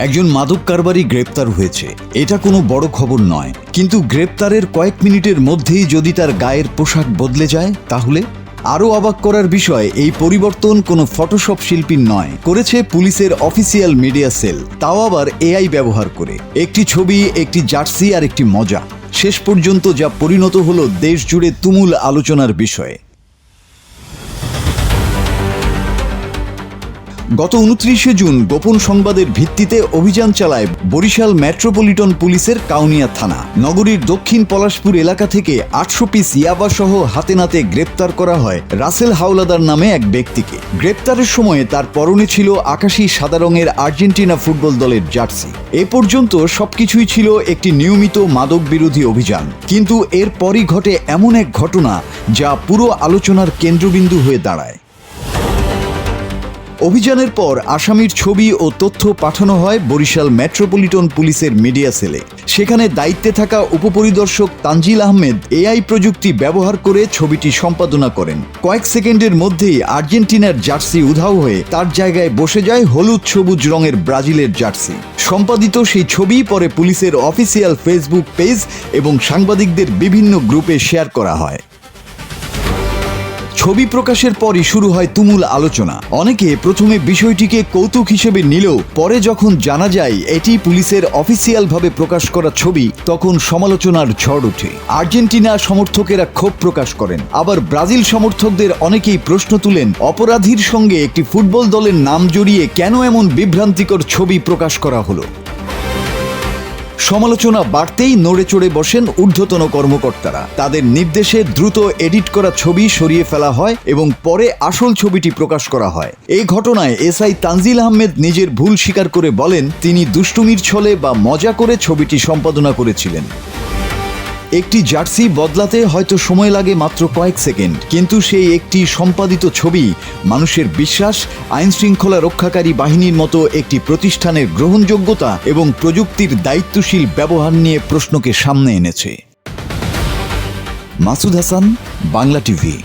একজন মাদক কারবারি গ্রেপ্তার হয়েছে। এটা কোনো বড় খবর নয়, কিন্তু গ্রেপ্তারের কয়েক মিনিটের মধ্যেই যদি তার গায়ের পোশাক বদলে যায় তাহলে? আরও অবাক করার বিষয়, এই পরিবর্তন কোনো ফটোশপ শিল্পীর নয়, করেছে পুলিশের অফিসিয়াল মিডিয়া সেল, তাও আবার এআই ব্যবহার করে। একটি ছবি, একটি জার্সি আর একটি মজা, শেষ পর্যন্ত যা পরিণত হলো দেশ জুড়ে তুমুল আলোচনার বিষয়ে। গত 29শে জুন গোপন সংবাদের ভিত্তিতে অভিযান চালায় বরিশাল মেট্রোপলিটন পুলিশের কাউনিয়া থানা। নগরীর দক্ষিণ পলাশপুর এলাকা থেকে 800 পিস ইয়াবা সহ হাতে নাতে গ্রেপ্তার করা হয় রাসেল হাওলাদার নামে এক ব্যক্তিকে। গ্রেপ্তারের সময় তার পরনে ছিল আকাশি সাদা রঙের আর্জেন্টিনা ফুটবল দলের জার্সি। এ পর্যন্ত সবকিছুই ছিল একটি নিয়মিত মাদক বিরোধী অভিযান, কিন্তু এরপরই ঘটে এমন এক ঘটনা যা পুরো আলোচনার কেন্দ্রবিন্দু হয়ে দাঁড়ায়। অভিযানের পর আসামির ছবি ও তথ্য পাঠানো হয় বরিশাল মেট্রোপলিটন পুলিশের মিডিয়া সেলে। সেখানে দায়িত্বে থাকা উপপরিদর্শক তানজিল আহমেদ এআই প্রযুক্তি ব্যবহার করে ছবিটি সম্পাদনা করেন। কয়েক সেকেন্ডের মধ্যেই আর্জেন্টিনার জার্সি উধাও হয়ে তার জায়গায় বসে যায় হলুদ সবুজ রঙের ব্রাজিলের জার্সি। সম্পাদিত সেই ছবি পরে পুলিশের অফিসিয়াল ফেসবুক পেজ এবং সাংবাদিকদের বিভিন্ন গ্রুপে শেয়ার করা হয়। ছবি প্রকাশের পরই শুরু হয় তুমুল আলোচনা। অনেকে প্রথমে বিষয়টিকে কৌতুক হিসেবে নিলেও পরে যখন জানা যায় এটি পুলিশের অফিসিয়ালভাবে প্রকাশ করা ছবি, তখন সমালোচনার ঝড় ওঠে। আর্জেন্টিনা সমর্থকেরা ক্ষোভ প্রকাশ করেন, আবার ব্রাজিল সমর্থকদের অনেকেই প্রশ্ন তুলেন অপরাধীর সঙ্গে একটি ফুটবল দলের নাম জড়িয়ে কেন এমন বিভ্রান্তিকর ছবি প্রকাশ করা হলো। সমালোচনা বাড়তেই নড়ে চড়ে বসেন ঊর্ধ্বতন কর্মকর্তারা। তাদের নির্দেশে দ্রুত এডিট করা ছবি সরিয়ে ফেলা হয় এবং পরে আসল ছবিটি প্রকাশ করা হয়। এই ঘটনায় এসআই তানজিল আহমেদ নিজের ভুল স্বীকার করে বলেন তিনি দুষ্টুমির ছলে বা মজা করে ছবিটি সম্পাদনা করেছিলেন। একটি জার্সি বদলাতে হয়তো সময় লাগে মাত্র কয়েক সেকেন্ড, কিন্তু সেই একটি সম্পাদিত ছবি মানুষের বিশ্বাস, আইন শৃঙ্খলা রক্ষাকারী বাহিনীর মতো একটি প্রতিষ্ঠানের গ্রহণযোগ্যতা এবং প্রযুক্তির দায়িত্বশীল ব্যবহার নিয়ে প্রশ্নকে সামনে এনেছে। মাসুদ হাসান, বাংলা টিভি।